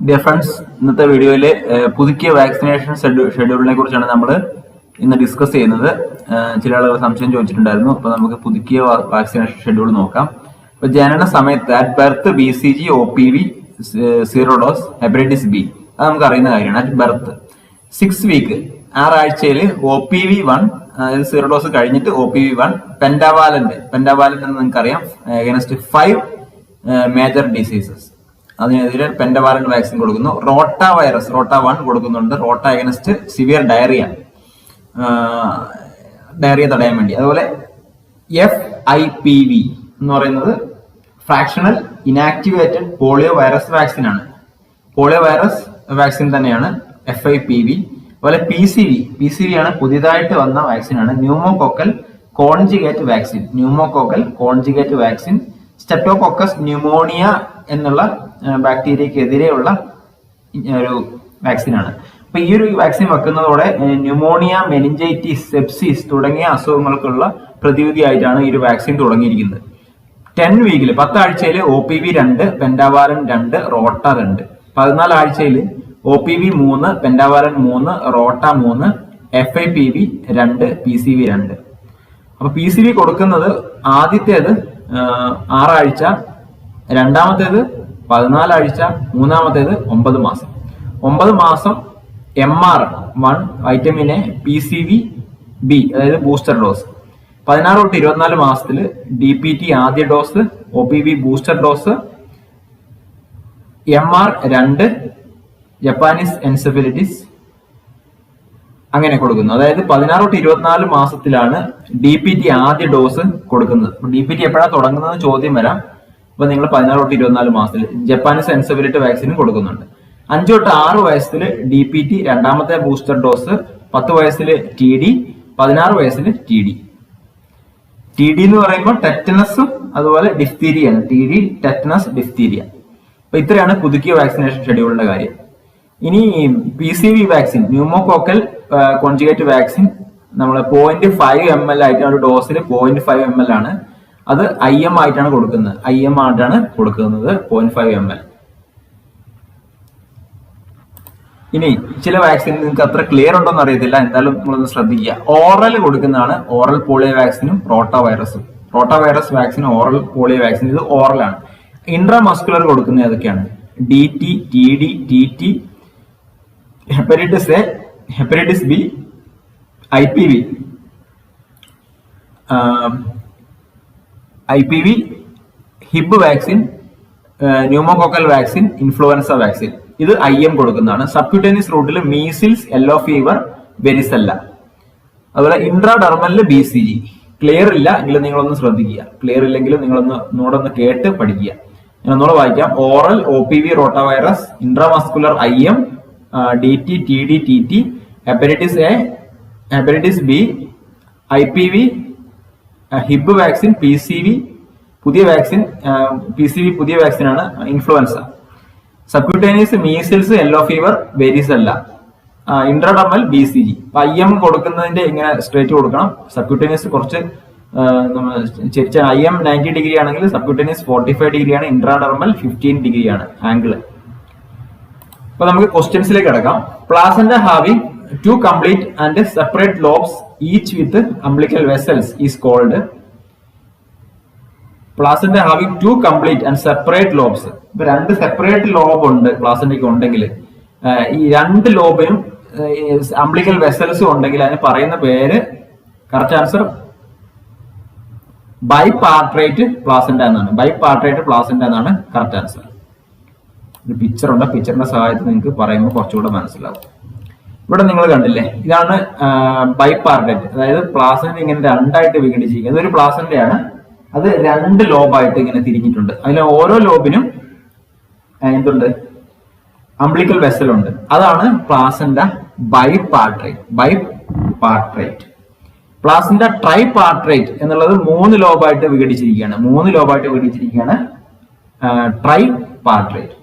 Dear friends, ഇന്നത്തെ വീഡിയോയിൽ പുതുക്കിയ വാക്സിനേഷൻ ഷെഡ്യൂളിനെ കുറിച്ചാണ് നമ്മൾ ഇന്ന് ഡിസ്കസ് ചെയ്യുന്നത്. ചില ആളുകൾ സംശയം ചോദിച്ചിട്ടുണ്ടായിരുന്നു. അപ്പോൾ നമുക്ക് പുതുക്കിയ വാക്സിനേഷൻ ഷെഡ്യൂൾ നോക്കാം. അപ്പോൾ ജനന സമയത്ത് at birth BCG, OPV, 0 dose, hepatitis B, അത് നമുക്ക് അറിയുന്ന കാര്യമാണ്. അറ്റ് ബർത്ത് 6 വീക്ക്, 6 ആഴ്ചയിൽ OPV1, അതായത് 0 ഡോസ് കഴിഞ്ഞിട്ട് OPV1, പെൻഡാവാലന്റ് എന്ന് നിങ്ങൾക്കറിയാം, അഗൈൻസ്റ്റ് 5 മേജർ ഡിസീസസ്, അതിനെതിരെ പെൻഡവാലന്റ് വാക്സിൻ കൊടുക്കുന്നു. റോട്ട വൈറസ് റോട്ട1 കൊടുക്കുന്നുണ്ട്, റോട്ട അഗൈൻസ്റ്റ് സിവിയർ ഡയറിയ തടയാൻ വേണ്ടി. അതുപോലെ FIPV എന്ന് പറയുന്നത് fractional inactivated polio virus vaccine ആണ്. പോളിയോ വൈറസ് വാക്സിൻ തന്നെയാണ് FIPV. അതുപോലെ PCV ആണ്, പുതിയതായിട്ട് വന്ന വാക്സിൻ ആണ്. Pneumococcal conjugate vaccine streptococcus pneumonia എന്നുള്ള ബാക്ടീരിയക്കെതിരെയുള്ള ഒരു വാക്സിനാണ്. അപ്പൊ ഈ ഒരു വാക്സിൻ വെക്കുന്നതോടെ ന്യൂമോണിയ, മെനിഞ്ചൈറ്റിസ്, സെപ്സിസ് തുടങ്ങിയ അസുഖങ്ങൾക്കുള്ള പ്രതിവിധിയായിട്ടാണ് ഈ ഒരു വാക്സിൻ തുടങ്ങിയിരിക്കുന്നത്. 10 വീക്കിൽ 10 ആഴ്ചയിൽ OPV2, പെൻഡാവാലൻ 2, റോട്ട 2. 14 ആഴ്ചയിൽ OPV3, പെൻഡാവാലൻ 3, റോട്ട 3, FIPV2, PCV2. അപ്പൊ PCV കൊടുക്കുന്നത് ആദ്യത്തേത് 6 ആഴ്ച, രണ്ടാമത്തേത് 14 ആഴ്ച, മൂന്നാമത്തേത് 9 മാസം. 9 മാസം MR1 വൈറ്റമിൻ എ, PCV-B അതായത് ബൂസ്റ്റർ ഡോസ്. 16 തൊട്ട് 24 മാസത്തിൽ DPT ആദ്യ dose, OPV booster dose, MR2 Japanese encephalitis അങ്ങനെ കൊടുക്കുന്നു. അതായത് 16 തൊട്ട് 24 മാസത്തിലാണ് DPT ആദ്യ ഡോസ് കൊടുക്കുന്നത്. DPT എപ്പോഴാണ് തുടങ്ങുന്നത് ചോദ്യം വരാം. അപ്പൊ നിങ്ങൾ 16 തൊട്ട് 24 മാസത്തിൽ ജപ്പാനീസ് എൻസെഫലൈറ്റ് വാക്സിനും കൊടുക്കുന്നുണ്ട്. 5 തൊട്ട് 6 വയസ്സിൽ DPT രണ്ടാമത്തെ ബൂസ്റ്റർ ഡോസ്, 10 വയസ്സിൽ TD, 16 വയസ്സിൽ TD എന്ന് പറയുമ്പോൾ ടെറ്റനസും അതുപോലെ ഡിഫ്തീരിയാണ്. TD, tetanus, diphtheria. അപ്പൊ ഇത്രയാണ് പുതുക്കിയ വാക്സിനേഷൻ ഷെഡ്യൂളിന്റെ കാര്യം. ഇനി PCV vaccine, pneumococcal conjugate vaccine, നമ്മൾ 0.5 ml ആയിട്ടാണ് ഒരു ഡോസിൽ 0.5 ml ആണ്. അത് IM ആയിട്ടാണ് കൊടുക്കുന്നത്. 0.5 ml. ഇനി ചില വാക്സിൻ നിങ്ങൾക്ക് അത്ര ക്ലിയർ ഉണ്ടോന്ന് അറിയത്തില്ല, എന്തായാലും നിങ്ങളൊന്ന് ശ്രദ്ധിക്കുക. ഓറൽ കൊടുക്കുന്നതാണ് ഓറൽ പോളിയോ വാക്സിനും റോട്ട വൈറസ് വാക്സിനും ഓറൽ പോളിയോ വാക്സിൻ, ഇത് ഓറലാണ്. ഇൻട്രാമസ്കുലർ കൊടുക്കുന്ന ഏതൊക്കെയാണ്? DT, TD, TT, hepatitis A, hepatitis B, IPV, Hib vaccine, pneumococcal vaccine, influenza vaccine, ഇത് IM കൊടുക്കുന്നതാണ്. സബ്ക്യൂട്ടേനിയസ് റൂട്ടിൽ മീസിൽസ്, യെല്ലോ ഫീവർ, വെരിസെല്ല. അതുപോലെ ഇൻട്രാഡെർമലില് BCG. ക്ലിയർ ഇല്ല എങ്കിലും നിങ്ങളൊന്ന് ശ്രദ്ധിക്കുക. ക്ലിയർ ഇല്ലെങ്കിലും നിങ്ങളൊന്ന് കേട്ട് പഠിക്കുക. ഞാൻ ഒന്നുകൂടെ വായിക്കാം. Oral OPV റോട്ട virus, intramuscular IM, DT, TD, TT, hepatitis A, hepatitis B, IPV, Hib vaccine, PCV പുതിയ വാക്സിൻ ആണ്, influenza. Subcutaneous measles, yellow fever, varicella. Intradermal BCG. IM കൊടുക്കുന്നതിന്റെ ഇങ്ങനെ സ്ട്രേറ്റ് കൊടുക്കണം. സബ്ക്യൂട്ടേനിയസ് കുറച്ച് IM 90 ഡിഗ്രി ആണെങ്കിൽ സബ്ക്യൂട്ടേനിയസ് 45 ഡിഗ്രിയാണ്, intradermal 15 ഡിഗ്രിയാണ് angle. അപ്പൊ നമുക്ക് ക്വസ്റ്റ്യൻസിലേക്ക് കിടക്കാം. Placenta having 2 complete and separate lobes each with umbilical vessels is called. Placenta having 2 complete and separate lobes. ഇപ്പൊ 2 സെപ്പറേറ്റ് ലോബ് ഉണ്ട് പ്ലാസന്റയ്ക്ക് ഉണ്ടെങ്കിൽ, ഈ 2 ലോബിനും അംബ്ലിക്കൽ വെസൽസും ഉണ്ടെങ്കിൽ അതിന് പറയുന്ന പേര്, കറക്റ്റ് ആൻസർ ബൈപാർട്രേറ്റ് പ്ലാസന്റ എന്നാണ്. Correct answer. ഒരു പിക്ചർ ഉണ്ട്, പിക്ചറിന്റെ സഹായത്തിൽ നിങ്ങൾക്ക് പറയുമ്പോൾ കുറച്ചുകൂടെ മനസ്സിലാവും. ഇവിടെ നിങ്ങൾ കണ്ടില്ലേ, ഇതാണ് ബൈപാർട്രേറ്റ്. അതായത് പ്ലാസന്റ ഇങ്ങനെ 2ആയിട്ട് വിഘടിച്ചിരിക്കുന്നത്. ഇതൊരു പ്ലാസന്റയാണ്, അത് 2 ലോബായിട്ട് ഇങ്ങനെ തിരിഞ്ഞിട്ടുണ്ട്. അതിൽ ഓരോ ലോബിനും എന്തുണ്ട്? അംബ്ലിക്കൽ വെസൽ ഉണ്ട്. അതാണ് പ്ലാസന്റ ബൈപാർട്രേറ്റ്. പ്ലാസന്റ ട്രൈപാർട്രേറ്റ് എന്നുള്ളത് 3 ലോബായിട്ട് വിഘടിച്ചിരിക്കുകയാണ്. ട്രൈപാർട്രേറ്റ്.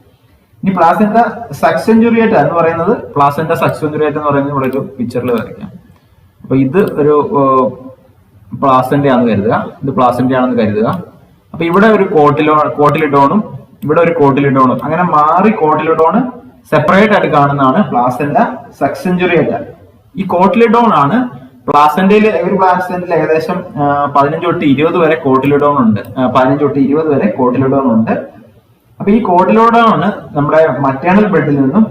ഇനി പ്ലാസന്റ സക്സെഞ്ചുറിയേറ്റ എന്ന് പറയുന്നത്, ഇവിടെ ഒരു പിക്ചറിൽ വരയ്ക്കാം. അപ്പൊ ഇത് ഒരു പ്ലാസന്റയാണെന്ന് കരുതുക. അപ്പൊ ഇവിടെ ഒരു കോട്ടിലിഡോണും ഇവിടെ ഒരു കോട്ടിലിഡോണും അങ്ങനെ മാറി കോട്ടിലിഡോണ് സെപ്പറേറ്റ് ആയിട്ട് കാണുന്നതാണ് പ്ലാസെന്റ സക്സെഞ്ചുറിയേറ്റ. ഈ കോട്ടിലിഡോൺ ആണ് പ്ലാസെന്റയിൽ, ഒരു പ്ലാസെന്റയിൽ ഏകദേശം 15 തൊട്ട് 20 വരെ കോട്ടിലിഡോൺ ഉണ്ട്. 15 തൊട്ട് 20 വരെ കോട്ടിലിഡോൺ ഉണ്ട്. അപ്പൊ ഈ കോട്ടിലിഡോൺ നമ്മുടെ മറ്റേണൽ ബ്ലഡിൽ നിന്നും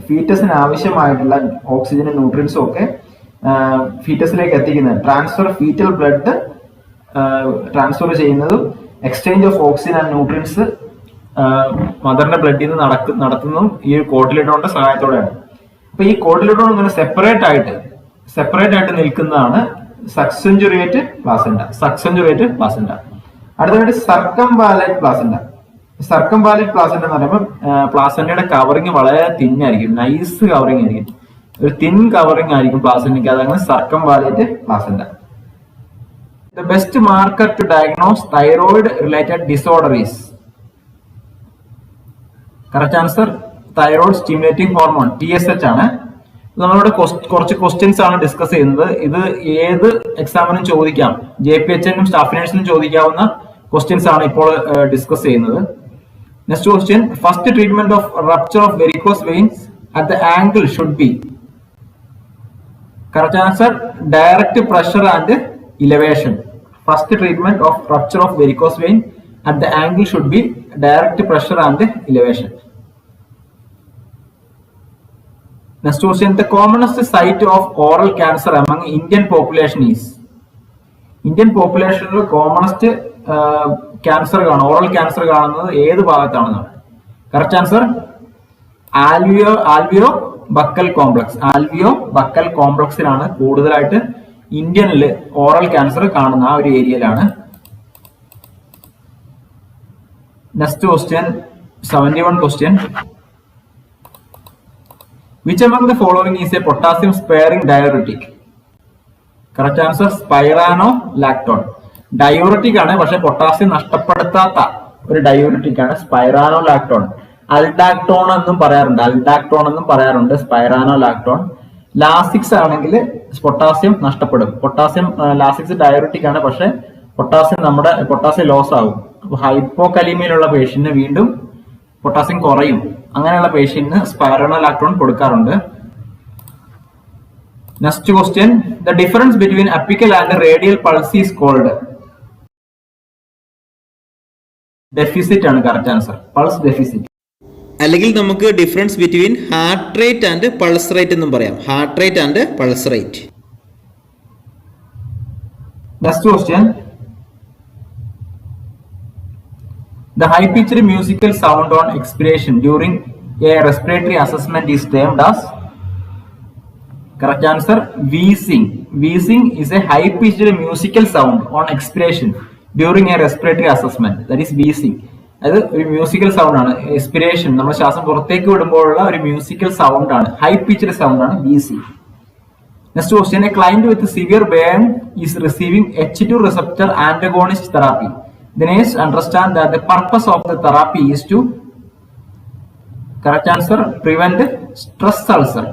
ഫീറ്റസിന് ആവശ്യമായിട്ടുള്ള ഓക്സിജനും ന്യൂട്രിയൻസും ഒക്കെ ഫീറ്റസിലേക്ക് എത്തിക്കുന്നത്, ട്രാൻസ്ഫർ ഫീറ്റൽ ബ്ലഡ് ട്രാൻസ്ഫർ ചെയ്യുന്നതും exchange of oxygen and nutrients മദറിന്റെ ബ്ലഡിൽ നിന്ന് നടത്തുന്നതും ഈ കോട്ടിലിഡോണിന്റെ സഹായത്തോടെയാണ്. അപ്പൊ ഈ കോട്ടിലിഡോൺ ഇങ്ങനെ സെപ്പറേറ്റ് ആയിട്ട് നിൽക്കുന്നതാണ് സക്സെഞ്ചുറിയേറ്റ് പ്ലാസെന്റ. അടുത്തതായിട്ട് സർക്കംവാലറ്റ് പ്ലാസെന്റ. സർക്കംവാലറ്റ് പ്ലാസെന്റ എന്ന് പറയുമ്പോൾ പ്ലാസെന്റയുടെ കവറിങ് വളരെ തിന്നായിരിക്കും, നൈസ് കവറിങ് ആയിരിക്കും, ഒരു തിൻ കവറിങ് ആയിരിക്കും പ്ലാസെന്റയ്ക്ക്. അതാണ് സർക്കംവാലറ്റ് placenta. The best marker to diagnose thyroid related disorder is, correct answer, thyroid stimulating hormone TSH ആണ്. നമ്മളിവിടെ കുറച്ച് ക്വസ്റ്റ്യൻസ് ആണ് ഡിസ്കസ് ചെയ്യുന്നത്. ഇത് ഏത് എക്സാമിനും ചോദിക്കാം, JPHനും സ്റ്റാഫ് നേഴ്സിനും ചോദിക്കാവുന്ന ക്വസ്റ്റ്യൻസ് ആണ് ഇപ്പോൾ ഡിസ്കസ് ചെയ്യുന്നത്. Next question, first treatment of rupture of varicose veins at the angle should be, correct answer, direct pressure and elevation. First treatment of rupture of varicose vein at the angle should be direct pressure and elevation. Next question, the commonest site of oral cancer among Indian population is, Indian population commonest cancer oral cancer കാണുന്നത് ഏത് ഭാഗത്താണെന്നാണ്. Correct answer, alveo buccal കോംപ്ലക്സിലാണ് കൂടുതലായിട്ട് ഇന്ത്യനിൽ oral cancer കാണുന്ന ആ ഒരു ഏരിയയിലാണ്. Next question, 71 question, which among the following is a potassium sparing diuretic? Correct answer, spironolactone. Diuretic ആണ്, പക്ഷെ പൊട്ടാസ്യം നഷ്ടപ്പെടുത്താത്ത ഒരു ഡയൂററ്റിക് ആണ് സ്പൈറാനോലാക്ടോൺ. അൽഡാക്ടോൺ എന്നും പറയാറുണ്ട്, സ്പൈറാനോലാക്ടോൺ. ലാസിക്സ് ആണെങ്കിൽ പൊട്ടാസ്യം നഷ്ടപ്പെടും. ലാസിക്സ് ഡയററ്റിക് ആണ്, പക്ഷെ പൊട്ടാസ്യം ലോസ് ആകും. ഹൈപ്പോകലീമിയയിലുള്ള പേഷ്യന്റിന് വീണ്ടും പൊട്ടാസ്യം കുറയും. അങ്ങനെയുള്ള പേഷ്യന്റിന് സ്പൈറാനോലാക്ടോൺ കൊടുക്കാറുണ്ട്. Next question, the difference between apical and radial pulse is called, deficit ആണ് കറക്റ്റ് ആൻസർ, പൾസ് ഡെഫിസിറ്റ്. അല്ലെങ്കിൽ നമുക്ക് difference between heart rate and pulse rate എന്നും പറയാം, heart rate and pulse rate. Next question, the high pitched musical sound on expiration during a respiratory assessment is termed as, correct answer, wheezing. Wheezing is a high pitched musical sound on expiration during a respiratory assessment, that is wheezing. അത് ഒരു musical sound ആണ്. Expiration, നമ്മൾ ശ്വാസം പുറത്തേക്ക് വിടുമ്പോഴുള്ള ഒരു musical sound ആണ്, high pitched sound ആണ് wheezing. Next question, a client with severe burn is receiving H2 receptor antagonist therapy. The nurse understand that the purpose of the therapy is to, correct answer, prevent stress ulcer.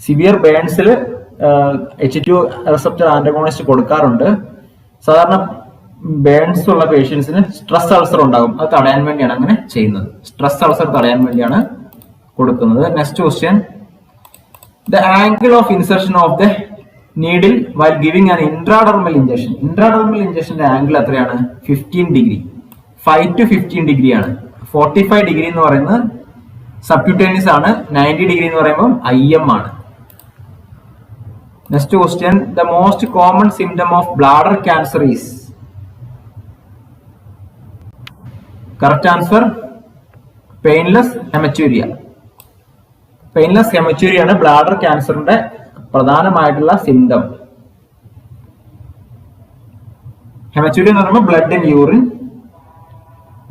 Severe ബേൺസിൽ H2 receptor antagonist കൊടുക്കാറുണ്ട്. സാധാരണ burns ഉള്ള പേഷ്യൻസിന് stress ulcer ഉണ്ടാകും, അത് തടയാൻ വേണ്ടിയാണ് അങ്ങനെ ചെയ്യുന്നത്. സ്ട്രെസ് അൾസർ തടയാൻ വേണ്ടിയാണ് കൊടുക്കുന്നത്. Next question, the angle of insertion of the needle while giving an intradermal injection. Intradermal ഇഞ്ചക്ഷന്റെ ആംഗിൾ എത്രയാണ്? 15 ഡിഗ്രി, 5 to 15 ഡിഗ്രി ആണ്. 45 ഡിഗ്രി എന്ന് പറയുന്നത് സബ്ക്യൂട്ടേനിയസ് ആണ്, 90 ഡിഗ്രി എന്ന് പറയുമ്പോൾ IM ആണ്. Next question, the most common symptom of bladder cancer is, correct answer, painless haematuria. Painless haematuria ആണ് ബ്ലാഡർ ക്യാൻസറിന്റെ പ്രധാനമായിട്ടുള്ള സിംറ്റം. ഹെമച്യൂരിയ എന്ന് പറയുമ്പോൾ blood in urine.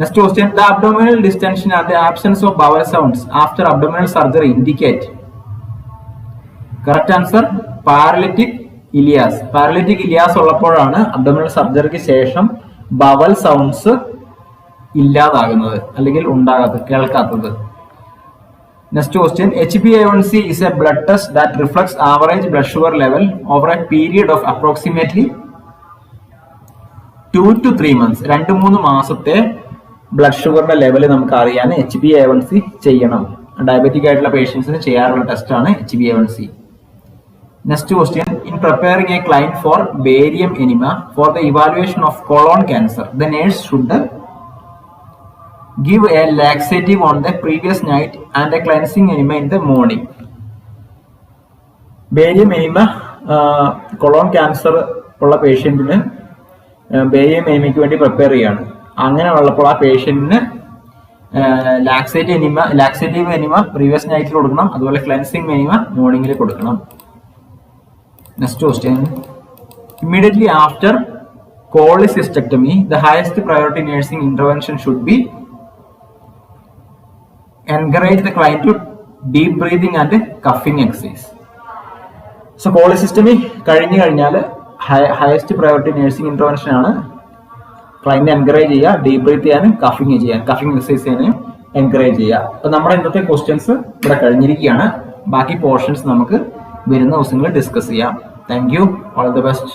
Next question, the abdominal distension and the absence of bowel sounds after abdominal surgery indicate, correct answer, paralytic ileus. Paralytic ileus ഉള്ളപ്പോഴാണ് abdominal സർജറിക്ക് ശേഷം bowel sounds ഇല്ലാതാകുന്നത് അല്ലെങ്കിൽ കേൾക്കാത്തത്. Next question, HbA1c is a blood test that reflects average blood sugar level over a period of approximately 2 to 3 months. 2-3 മാസത്തെ blood ഷുഗറിന്റെ level നമുക്ക് അറിയാൻ HbA1c ചെയ്യണം. Diabetic ആയിട്ടുള്ള പേഷ്യൻസിന് ചെയ്യാറുള്ള ടെസ്റ്റാണ് HbA1c. Next question, in preparing a client for barium enema for the evaluation of colon cancer the nurse should give a laxative on the previous night and a cleansing enema in the morning. Barium enema Cologne cancer ഉള്ള പേഷ്യന്റിന് barium എനിമയ്ക്ക് വേണ്ടി prepare ചെയ്യാണ്. അങ്ങനെ ഉള്ളപ്പോൾ ആ പേഷ്യന്റിന് laxative enema previous നൈറ്റിൽ കൊടുക്കണം, അതുപോലെ cleansing enema മോർണിംഗിൽ കൊടുക്കണം. Next question, immediately after cholecystectomy the highest priority nursing intervention should be encourage the client to deep breathing and cuffing exercise. So cholecystectomy കഴിഞ്ഞു കഴിഞ്ഞാൽ ഹയസ്റ്റ് പ്രയോറിറ്റി നഴ്സിംഗ് ഇന്റർവെൻഷൻ ആണ് client encourage ചെയ്യുക, deep breath ചെയ്യാനും കഫിങ് exercise ചെയ്യാനും encourage ചെയ്യുക. അപ്പൊ നമ്മുടെ ഇന്നത്തെ ക്വസ്റ്റ്യൻസ് ഇവിടെ കഴിഞ്ഞിരിക്കുകയാണ്. ബാക്കി പോർഷൻസ് നമുക്ക് വരുന്ന ദിവസങ്ങളിൽ ഡിസ്കസ് ചെയ്യാം. Thank you, all the best.